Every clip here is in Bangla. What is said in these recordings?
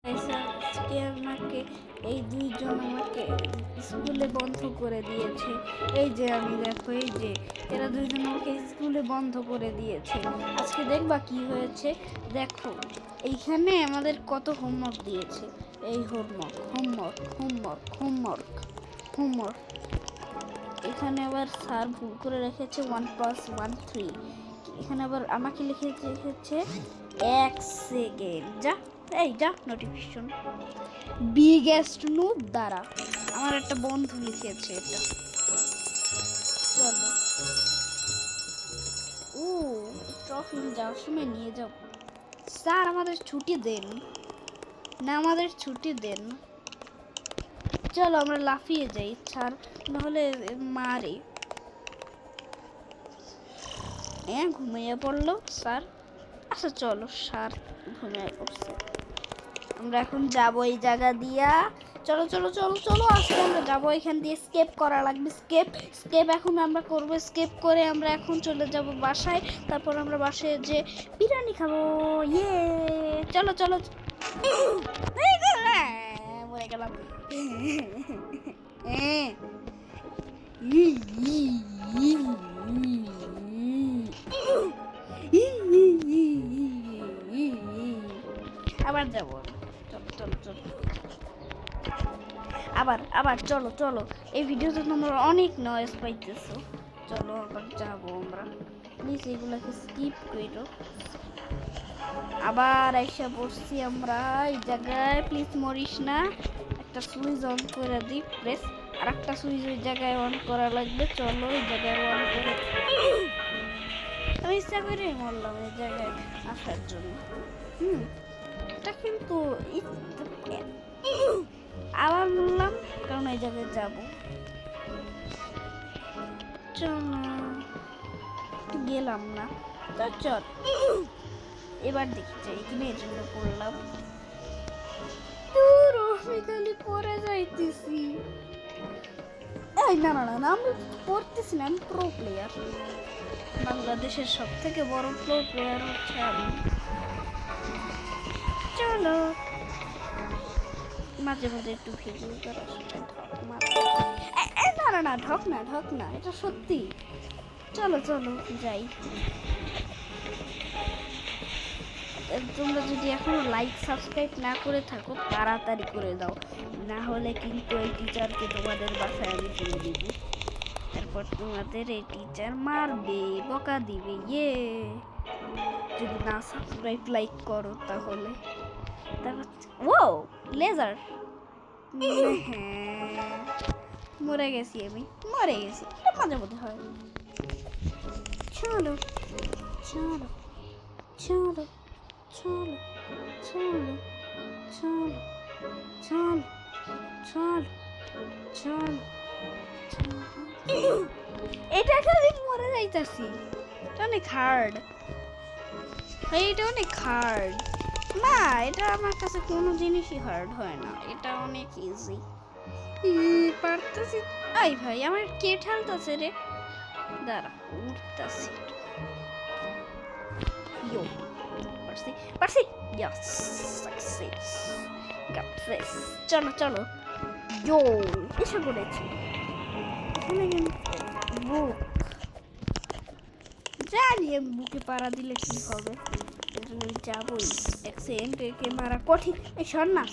আজকে আমাকে এই দুইজন আমাকে স্কুলে বন্ধ করে দিয়েছে। এই যে আমি দেখো, এই যে এরা দুইজন আমাকে স্কুলে বন্ধ করে দিয়েছে। আজকে দেখবা কি হয়েছে। দেখো এইখানে আমাদের কত হোমওয়ার্ক দিয়েছে। এই homework homework homework homework homework. এখানে আবার স্যার ভুল করে রেখেছে 1+1 3। এখানে আবার আমাকে লিখে রেখেছে 1 সেকেন্ড। যা এই যা নোটিফিকেশন বিগেস্ট নুব দ্বারা আমার একটা বন্ধু লিখেছে এটা। চলো ও ট্রফি যাওয়ার সময় নিয়ে যাও। স্যার আমাদের ছুটি দেন না, আমাদের ছুটি দেন। চলো আমরা লাফিয়ে যাই, স্যার নাহলে মারে। ঘুমিয়ে পড়লো স্যার। আচ্ছা চলো, স্যার ঘুমিয়ে পড়ছে। আমরা এখন যাবো এই জায়গা দিয়া। চলো চলো চলো চলো আজকে আমরা যাবো এখান দিয়ে। স্কেপ করা লাগবে, স্কেপ স্কেপ এখন আমরা করবো। স্কেপ করে আমরা এখন চলে যাব বাসায়। তারপর আমরা বাসায় যে বিরিয়ানি খাবো। ইয়ে চলো চলো মরে গেলাম। আবার যাবো, চলো চলো চলো আবার আবার চলো চলো। এই ভিডিওতে তোমরা অনেক নয়েজ পাইতেছো। চলো আবার যাবো আমরা। প্লিজ এগুলাকে স্কিপ করো। আবার আইসা বসছি আমরা এই জায়গায়। প্লিজ মরিস না। একটা সুইচ অন করে দিই প্রেস। আর একটা সুইচ ওই জায়গায় অন করা লাগবে। চলো এই জায়গায় অন করে। আমি ইচ্ছা করে মরলাম এই জায়গায় আসার জন্য। এটা কিন্তু আবার বললাম কারণ এই জায়গায় যাব। চলো গেলাম না তো চল এবার দেখি যাই। এখানে এই জন্য পড়লাম। আমি খালি পড়ে যাইতেছি। এই না না না আমি পড়তেছি না, আমি প্রো প্লেয়ার। বাংলাদেশের সব থেকে বড় প্রো প্লেয়ার হচ্ছে আমি। চলো মাঝে মাঝে একটু ভিডিও করার সময় না না না ঢক না ঢক না, এটা সত্যি। চলো চলো যাই। তোমরা যদি এখনো লাইক সাবস্ক্রাইব না করে থাকো তাড়াতাড়ি করে দাও, না হলে কিন্তু এই টিচারকে তোমাদের বাসায় আমি তুলে দিব। তারপর তোমাদের এই টিচার মারবে, বকা দিবে। ইয়ে যদি না সাবস্ক্রাইব লাইক করো তাহলে। তারপর ও লেজার, হ্যাঁ মরে গেছি আমি, মরে গেছি। মাঝে মধ্যে হয়। চলো চলো চলো চলো চলো চলো চলো চলো চলো। এটা খালি মরে যাইতাছি। এটা অনেক হার্ড, এটা অনেক হার্ড না। এটা আমার কাছে কোনো জিনিসই হার্ড হয় না, এটা অনেক ইজি। পারতেছি। আই ভাই আমার কে ঠালতেছে রে, দাঁড়া উঠতেছি। ইয়ো পারছি পারছি। Yes success got this. চলো চলো ইয়ো এসে পড়েছি। এখানে কিন্তু বুক জানি আমি বুকে পাড়া দিলে কি হবে। যাবই। এক সেকেন্ড, একে মারা কঠিন। এই শোন না,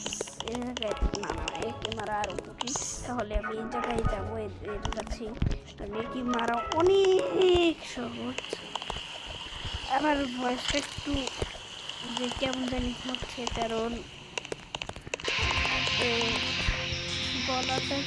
না না একে মারা আরো কঠিন। তাহলে আমি এই জায়গায় যাবো, এর কাছে। একে মারা অনেক সহজ। আমার ভয়েসটা একটু যে কেমন জানি হচ্ছে, কারণ গলাটা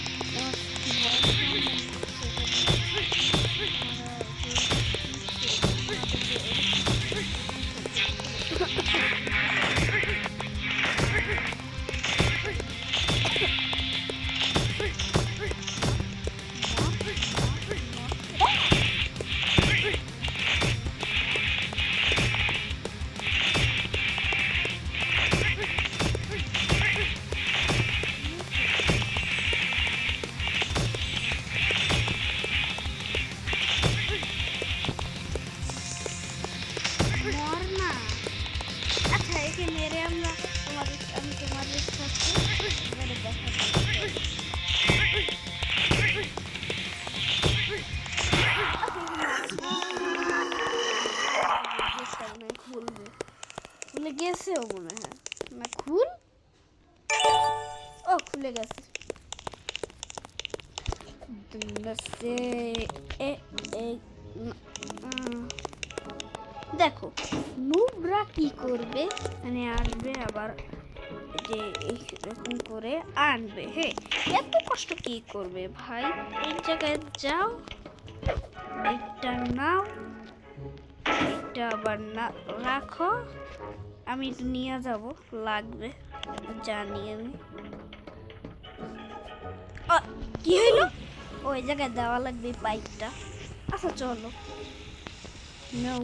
ভুলে গেছি। দেখো নুবরা কি করবে, মানে আসবে আবার যে এইরকম করে আনবে। হ্যাঁ, এত কষ্ট কি করবে ভাই? এই জায়গায় যাও, এটা নাও, এটা আবার না রাখো, আমি নিয়ে যাব, লাগবে জানি আমি। কি হইলো? ওই জায়গায় দেওয়া লাগবে পাইপটা। আচ্ছা চলো, নো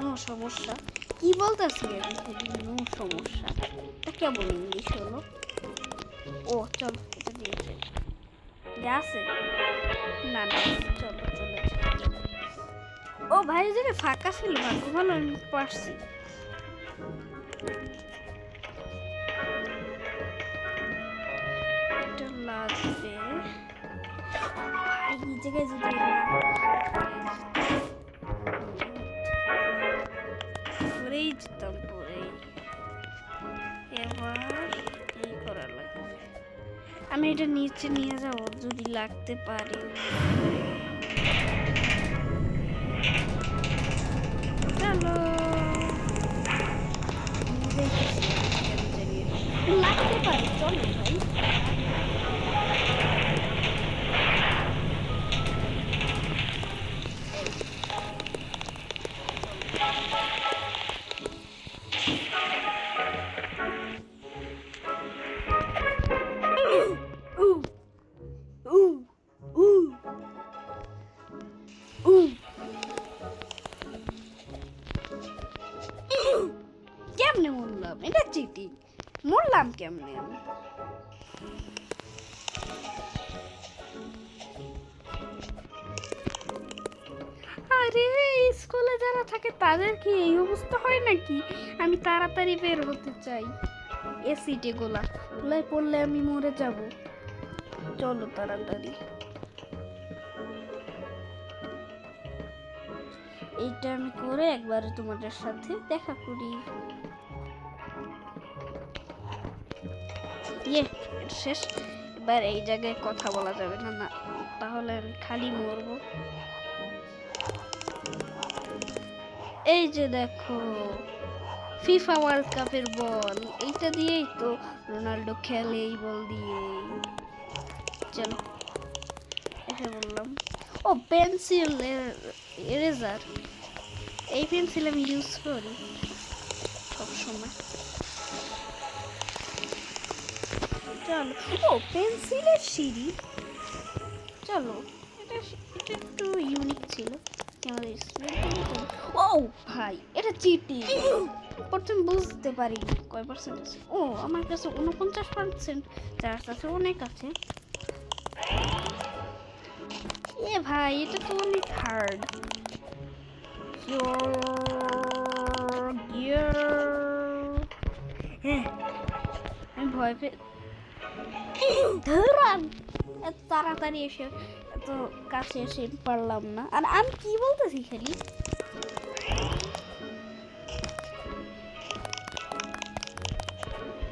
নো সমস্যা। কি বলতেছি আমি? নো সমস্যা, এটা কেমন ইংলিশ হলো? ও চলো, এটা দিয়ে যাই। আছে না না, চলো চলে যাই। ও ভাই, যে ফাঁকা ছিল, ভাগ্য ভালো আমি পারছি। এটা লাগবে ভাই, এই জায়গায় যদি পরেই যেতাম, পরেই। এবার এই করা লাগবে, আমি এটা নিচে নিয়ে যাবো যদি লাগতে পারে। চলো, লাগতে পারে, চলো ভাই। কেমনে মরলাম? এটা চিটিং। মরলাম কেমনে আমি? আরে স্কুলে যারা থাকে তাদের কি এই অবস্থা হয় নাকি? আমি তাড়াতাড়ি বের হতে চাই। এসিটে গোলায় পড়লে আমি মরে যাব। চলো তাড়াতাড়ি। এইটা আমি করে একবারে তোমাদের সাথে দেখা করি। শেষ। এবার এই জায়গায় কথা বলা যাবে না, না তাহলে আমি খালি মরবো। এই যে দেখো ফিফা ওয়ার্ল্ড কাপের বল, এইটা দিয়েই তো রোনাল্ডো খেলে, এই বল দিয়েই। চলো, এসে বললাম। ও পেন্সিল এরেজার, এই পেন্সিল আমি ইউজ করি সবসময়। চলো, ও পেন্সিলের সিঁড়ি, চলো। এটা একটু ইউনিক ছিল। ও ভাই, এটা চিটিং। প্রথম বুঝতে পারিনি কয় পার্সেন্ট আছে। ও আমার কাছে 49% চার্জ আছে, অনেক আছে। এ ভাই, এটা তো অনেক হার্ড। হ্যাঁ, আমি ভয় পেয়ে ধরান এত তাড়াতাড়ি এসে, এত কাছে এসে পারলাম না। আর আমি কি বলতেছি খালি,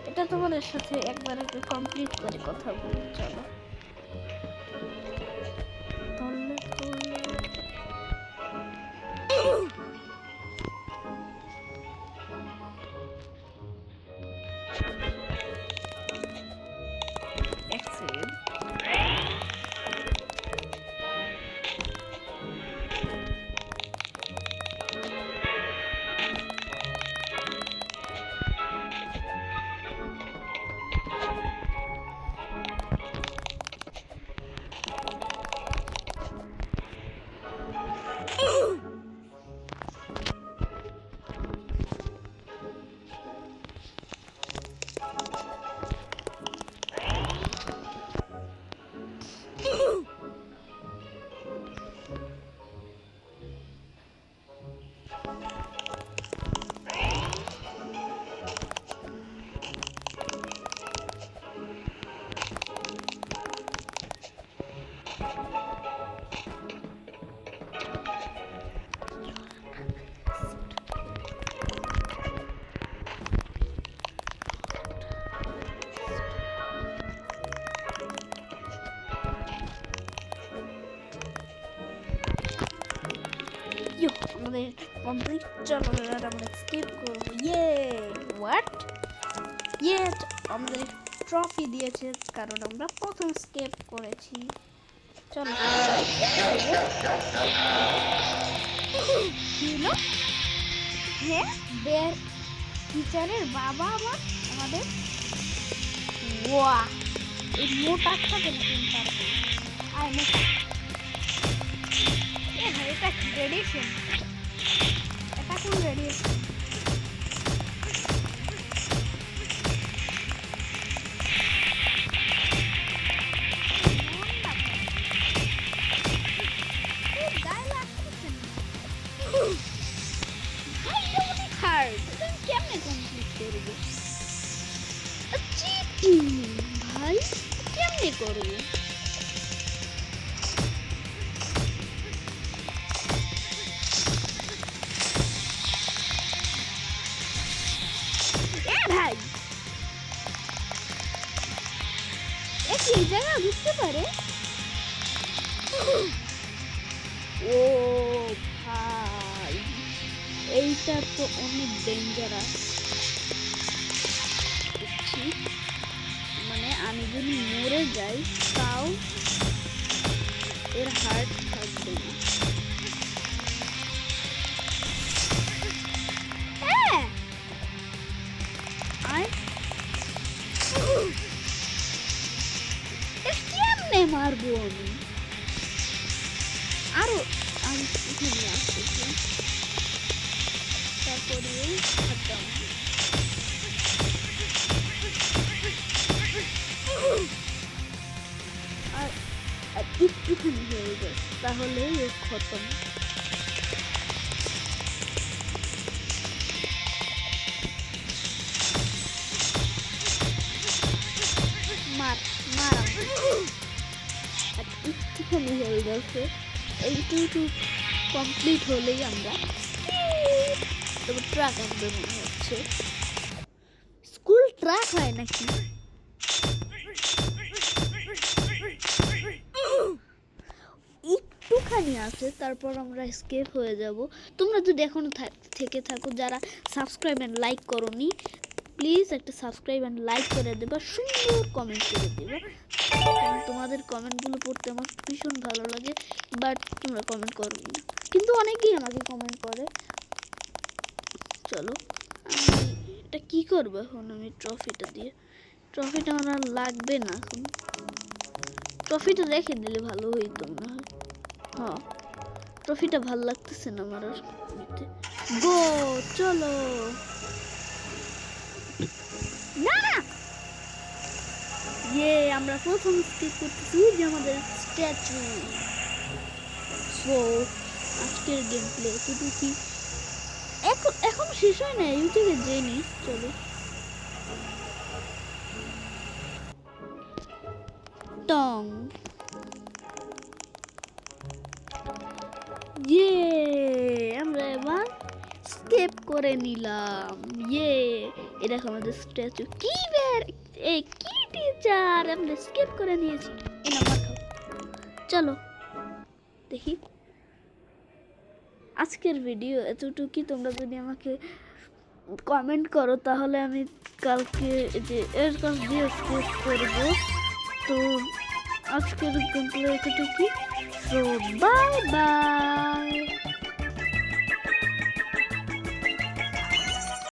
এটা তোমাদের সাথে একবার কমপ্লিট করে কথা বলি। চলো, আমাদের কমপ্লিট। চলো এবার আমরা স্কিপ করবো। হোয়াট আমাদের ট্রফি দিয়েছে কারণ আমরা প্রথম স্কিপ করেছি। চলো হ্যাঁ বের টিচারের বাবা আবার আমাদের ওয়া এই মোটাটা কেন পারবে আয় মোটা এটা রেডিয়েশন এটা কোন রেডিয়েশন কেমনে কমপ্লিট করবো ভাই কেমনে করবো ভাই এই জায়গা বুঝতে পারে ও ভাই এইটা তো অনেক ডেঞ্জারাস। মানে আমি যদি মরে যাই তাও এর হার্ট থাকবে না। কেমনে মারবো আমি আরো আমি এখানে আসতেছি তারপরে আর একটুখানি হয়ে গেছে তাহলে খতম। একটুখানি হয়ে গেছে এইটুকু কমপ্লিট হলেই আমরা ট্রাক আসবে মনে হচ্ছে। স্কুল ট্রাক হয় নাকি একটুখানি আছে তারপর আমরা স্কেপ হয়ে যাব। তোমরা যদি এখনো থেকে থাকো যারা সাবস্ক্রাইব এন্ড লাইক করোনি প্লিজ একটা সাবস্ক্রাইব এন্ড লাইক করে দেবা, সুন্দর কমেন্ট করে দেবা। তোমাদের কমেন্টগুলো পড়তে আমার ভীষণ ভালো লাগে বাট তোমরা কমেন্ট করো না, কিন্তু অনেকেই আমাকে কমেন্ট করে। চলো আমি এটা কি করবো এখন, আমি ট্রফিটা দিয়ে ট্রফিটা আমার আর লাগবে না এখন, ট্রফিটা রেখে দিলে ভালো হইতো মনে হয়। হ্যাঁ ট্রফিটা ভালো লাগতেছে না আমার আর নিতে। গো চলো না আমরা প্রথম স্কিপ করতেছি যে আমাদের স্ট্যাচু। সো আজকের গেম প্লে এতটুকু কি এখন শেষ হয় না, ইউটিউবে জেনি। চলো টং আমরা এবার স্কেপ করে নিলাম। এ দেখো আমাদের স্ট্যাচু। কি বের এই কি টিচার আমরা স্কেপ করে নিয়েছি। এই নাম্বার খাও। চলো দেখি আজকের ভিডিও এতটুকুই। তোমরা যদি আমাকে কমেন্ট করো তাহলে আমি কালকে যে এর কাছ দিয়ে স্কেপ করবো। তো আজকের গেমপ্লে এতটুকুই। So bye bye.